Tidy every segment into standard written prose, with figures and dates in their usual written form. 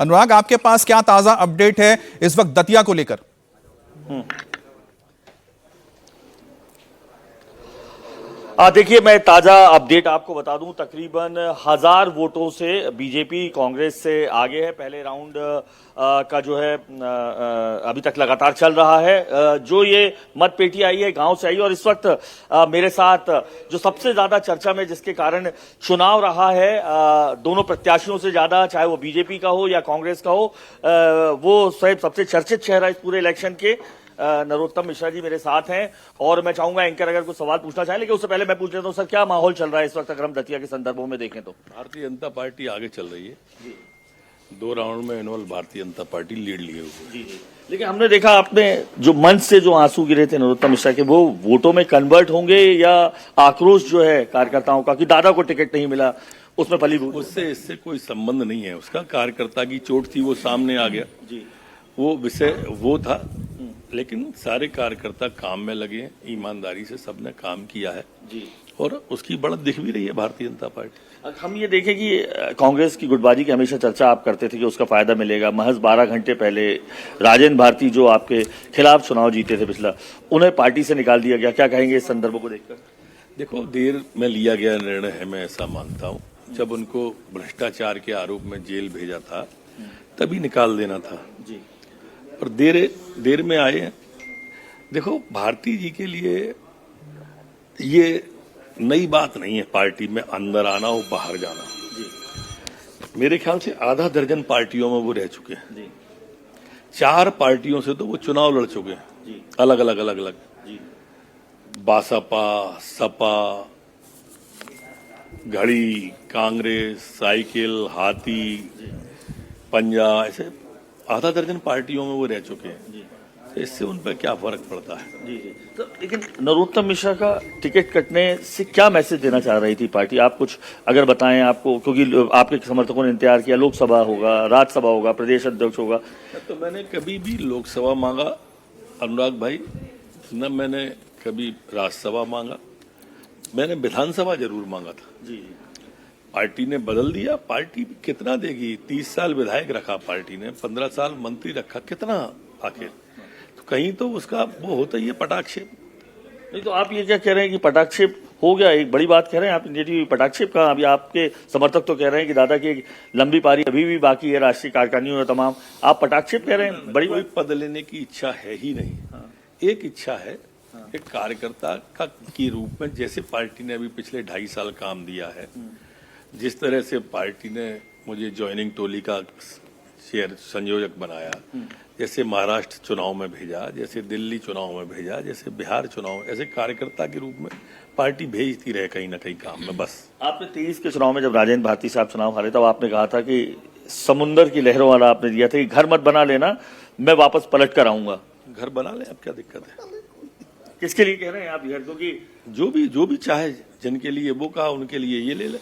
अनुराग, आपके पास क्या ताजा अपडेट है इस वक्त दतिया को लेकर? देखिए, मैं ताजा अपडेट आपको बता दूं। तकरीबन 1000 वोटों से बीजेपी कांग्रेस से आगे है। पहले राउंड का जो है अभी तक लगातार चल रहा है। जो ये मतपेटी आई है गांव से आई है, और इस वक्त मेरे साथ जो सबसे ज्यादा चर्चा में जिसके कारण चुनाव रहा है, दोनों प्रत्याशियों से ज्यादा, चाहे वो बीजेपी का हो या कांग्रेस का हो, वो स्वयं सबसे चर्चित चेहरा इस पूरे इलेक्शन के नरोत्तम मिश्रा जी मेरे साथ हैं। और मैं चाहूंगा एंकर अगर कुछ सवाल पूछना चाहे, लेकिन उससे पहले मैं पूछ लेता हूं, सर क्या माहौल चल रहा है इस वक्त अगर हम दतिया के संदर्भों में देखें तो? भारतीय जनता पार्टी आगे चल रही है जी। 2 राउंड में involve Bharatiya Janata party lead लिए हुए जी। लेकिन हमने देखा आपने जो मंच से जो आंसू गिरे थे नरोत्तम मिश्रा के, वो वोटों में कन्वर्ट होंगे या आक्रोश जो है कार्यकर्ताओं का कि दादा को टिकट नहीं मिला, उसमें फलीभूत? उससे इससे कोई संबंध नहीं है। उसका कार्यकर्ता की चोट थी, वो सामने आ गया जी। वो विषय वो था। लेकिन सारे कार्यकर्ता काम में लगे हैं, ईमानदारी से सबने काम किया है जी। और उसकी बढ़त दिख भी रही है भारतीय जनता पार्टी। हम ये देखें कि कांग्रेस की गुटबाजी की हमेशा चर्चा आप करते थे कि उसका फायदा मिलेगा। महज 12 घंटे पहले राजेंद्र भारती जो आपके खिलाफ चुनाव जीते थे पिछला, उन्हें पार्टी से निकाल दिया गया। क्या कहेंगे इस संदर्भ को देखकर? देखो, देर में लिया गया निर्णय है, मैं ऐसा मानता हूँ। जब उनको भ्रष्टाचार के आरोप में जेल भेजा था तभी निकाल देना था जी। और देर में आए हैं। देखो, भारती जी के लिए ये नई बात नहीं है पार्टी में अंदर आना और बाहर जाना जी। मेरे ख्याल से आधा दर्जन पार्टियों में वो रह चुके हैं जी। 4 पार्टियों से तो वो चुनाव लड़ चुके हैं जी। अलग अलग जी। बासपा, सपा, घड़ी, कांग्रेस, साइकिल, हाथी, पंजा, ऐसे आधा दर्जन पार्टियों में वो रह चुके हैं जी। तो इससे उन पर क्या फर्क पड़ता है जी। तो लेकिन नरोत्तम मिश्रा का टिकट कटने से क्या मैसेज देना चाह रही थी पार्टी? आप कुछ अगर बताएं आपको, क्योंकि आपके समर्थकों ने इंतजार किया, लोकसभा होगा, राज्यसभा होगा, प्रदेश अध्यक्ष होगा। तो मैंने कभी भी लोकसभा मांगा अनुराग भाई, न मैंने कभी राज्यसभा मांगा। मैंने विधानसभा जरूर मांगा था जी। पार्टी ने बदल दिया। पार्टी कितना देगी? 30 साल विधायक रखा पार्टी ने, 15 साल मंत्री रखा, कितना आखिर? तो कहीं तो उसका वो होता ही है पटाक्षेप। नहीं तो आप ये क्या कह रहे हैं कि पटाक्षेप हो गया? एक बड़ी बात कह रहे हैं आप, ये पटाक्षेप का। अभी आपके समर्थक तो कह रहे हैं कि दादा की एक लंबी पारी अभी भी बाकी है राष्ट्रीय कार्यकारिणी में तमाम, आप पटाक्षेप कह रहे हैं? बड़ी कोई पद लेने की इच्छा है ही नहीं। एक इच्छा है, एक कार्यकर्ता का की रूप में, जैसे पार्टी ने अभी पिछले 2.5 साल काम दिया है, जिस तरह से पार्टी ने मुझे ज्वाइनिंग टोली का चेयर संयोजक बनाया, जैसे महाराष्ट्र चुनाव में भेजा, जैसे दिल्ली चुनाव में भेजा, जैसे बिहार चुनाव, ऐसे कार्यकर्ता के रूप में पार्टी भेजती रहे कहीं ना कहीं काम में। बस आपने 23 के चुनाव में जब राजेंद्र भारती साहब चुनाव हारे, तब आपने कहा था कि समुन्द्र की लहरों वाला आपने दिया था कि घर मत बना लेना, मैं वापस पलट कर आऊंगा। घर बना ले, अब क्या दिक्कत है? किसके लिए कह रहे हैं आप घर? क्योंकि जो भी चाहे, जिनके लिए वो कहा उनके लिए ये ले ले।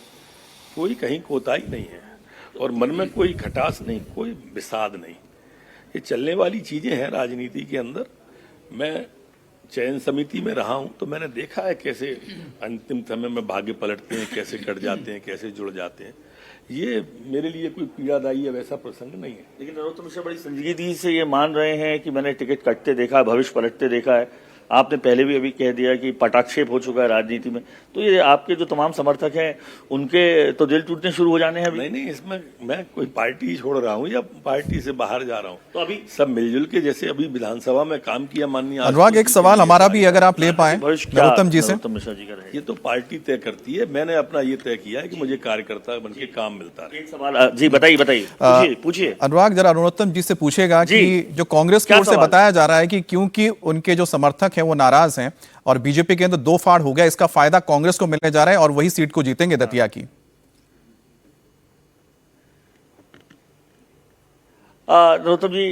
कोई कहीं कोताही नहीं है और मन में कोई खटास नहीं, कोई विषाद नहीं। ये चलने वाली चीजें हैं राजनीति के अंदर। मैं चयन समिति में रहा हूं तो मैंने देखा है कैसे अंतिम समय में भाग्य पलटते हैं, कैसे कट जाते हैं, कैसे जुड़ जाते हैं। ये मेरे लिए कोई पीड़ादायी है वैसा प्रसंग नहीं है। लेकिन नरोत्तम मिश्रा बड़ी संजीदगी से ये मान रहे हैं कि मैंने टिकट कटते देखा है, भविष्य पलटते देखा है। आपने पहले भी अभी कह दिया कि पटाक्षेप हो चुका है राजनीति में। तो ये आपके जो तमाम समर्थक हैं उनके तो दिल टूटने शुरू हो जाने हैं अभी। नहीं, इसमें मैं कोई पार्टी छोड़ रहा हूँ या पार्टी से बाहर जा रहा हूँ। तो अभी सब मिलजुल के, जैसे अभी विधानसभा में काम किया माननीय अनुराग, एक सवाल हमारा भी अगर आप ले पाए नरोत्तम जी से। मिश्रा जी का ये तो पार्टी तय करती है, मैंने अपना ये तय किया है कि मुझे कार्यकर्ता बन के काम मिलता है। एक सवाल जी, बताइए पूछिए। अनुराग, जरा नरोत्तम जी से पूछेगा कि जो कांग्रेस की ओर से बताया जा रहा है कि क्योंकि उनके जो समर्थक हैं वो नाराज हैं और बीजेपी के अंदर 2 फाड़ हो गया, इसका फायदा कांग्रेस को मिलने जा रहा है और वही सीट को जीतेंगे दतिया की। नरोत्तम जी,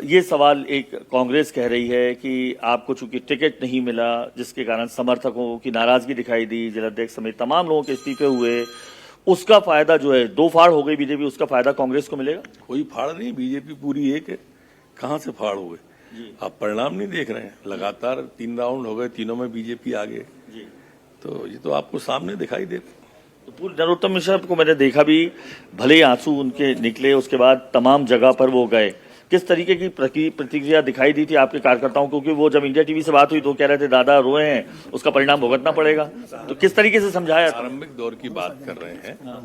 ये सवाल एक कांग्रेस कह रही है कि आपको चूंकि टिकट नहीं मिला, जिसके कारण समर्थकों की नाराजगी दिखाई दी, जिलाध्यक्ष समेत तमाम लोगों के इस्तीफे हुए, उसका फायदा जो है 2 फाड़ हो गई बीजेपी, उसका फायदा कांग्रेस को मिलेगा? कोई फाड़ नहीं, बीजेपी पूरी एक है। कहां से फाड़ हुए? आप परिणाम नहीं देख रहे हैं? लगातार 3 राउंड हो गए, तीनों में बीजेपी आ गए। तो ये तो आपको सामने दिखाई दे। तो पूरे नरोत्तम मिश्रा को मैंने देखा भी, भले ही आंसू उनके निकले, उसके बाद तमाम जगह पर वो गए, किस तरीके की प्रतिक्रिया दिखाई दी थी आपके कार्यकर्ताओं को? क्योंकि वो जब इंडिया टीवी से बात हुई तो कह रहे थे दादा रोए हैं, उसका परिणाम भुगतना पड़ेगा, तो किस तरीके से समझाया? प्रारंभिक दौर की बात कर रहे हैं,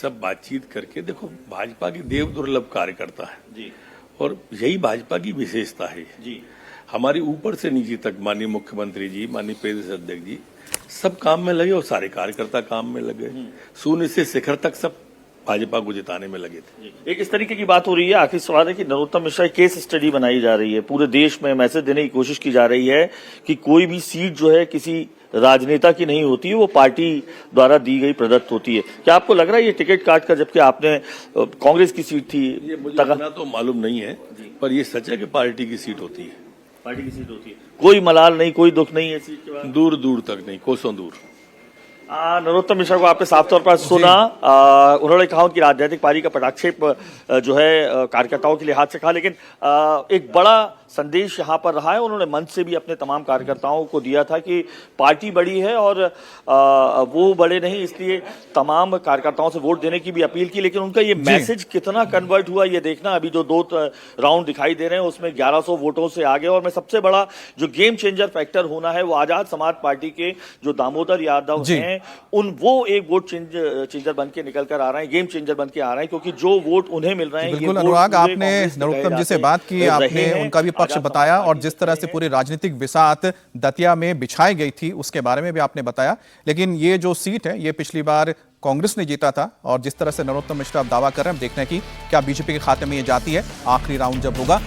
सब बातचीत करके। देखो, भाजपा की देव दुर्लभ कार्यकर्ता है जी, और यही भाजपा की विशेषता है जी। हमारी ऊपर से नीचे तक, माननीय मुख्यमंत्री जी, माननीय प्रदेश अध्यक्ष जी, सब काम में लगे और सारे कार्यकर्ता काम में लगे। शून्य से शिखर तक सब भाजपा को जिताने में लगे थे। एक इस तरीके की बात हो रही है, आखिरी सवाल है कि नरोत्तम मिश्रा की केस स्टडी बनाई जा रही है, पूरे देश में मैसेज देने की कोशिश की जा रही है कि कोई भी सीट जो है किसी राजनेता की नहीं होती है, वो पार्टी द्वारा दी गई प्रदत्त होती है। क्या आपको लग रहा है ये टिकट काट कर, जबकि आपने कांग्रेस की सीट थी? ये मुझे इतना तो मालूम नहीं है, पर ये सच है कि पार्टी की सीट होती है। पार्टी की सीट होती है, कोई मलाल नहीं, कोई दुख नहीं है सीट के बाद? दूर दूर तक नहीं, कोसों दूर। नरोत्तम मिश्रा को आपने साफ तौर पर सुना, उन्होंने कहा उनकी राजनीतिक पारी का पटाक्षेप जो है कार्यकर्ताओं के लिहाज से कहा, लेकिन एक बड़ा संदेश यहाँ पर रहा है। उन्होंने मंच से भी अपने तमाम कार्यकर्ताओं को दिया था कि पार्टी बड़ी है और वो बड़े नहीं, इसलिए तमाम कार्यकर्ताओं से वोट देने की भी अपील की। लेकिन उनका ये मैसेज कितना कन्वर्ट हुआ ये देखना, अभी जो 2 राउंड दिखाई दे रहे हैं उसमें 1100 वोटों से आगे। और मैं सबसे बड़ा जो गेम चेंजर फैक्टर होना है वो आजाद समाज पार्टी के जो दामोदर यादव हैं, वो एक वोट चेंजर बन के निकल कर आ रहे हैं, गेम चेंजर बन के आ रहे हैं, क्योंकि जो वोट उन्हें मिल रहे हैं। बिल्कुल अनुराग, आपने नरोत्तम जी से बात की, आपने उनका भी पक्ष बताया और जिस तरह से पूरी राजनीतिक बिसात दतिया में बिछाई गई थी उसके बारे में भी आपने बताया। लेकिन ये जो सीट है ये पिछली बार कांग्रेस ने जीता था और जिस तरह से नरोत्तम मिश्रा दावा कर रहे हैं, हम देखते हैं कि क्या बीजेपी के खाते में ये जाती है आखिरी राउंड जब होगा।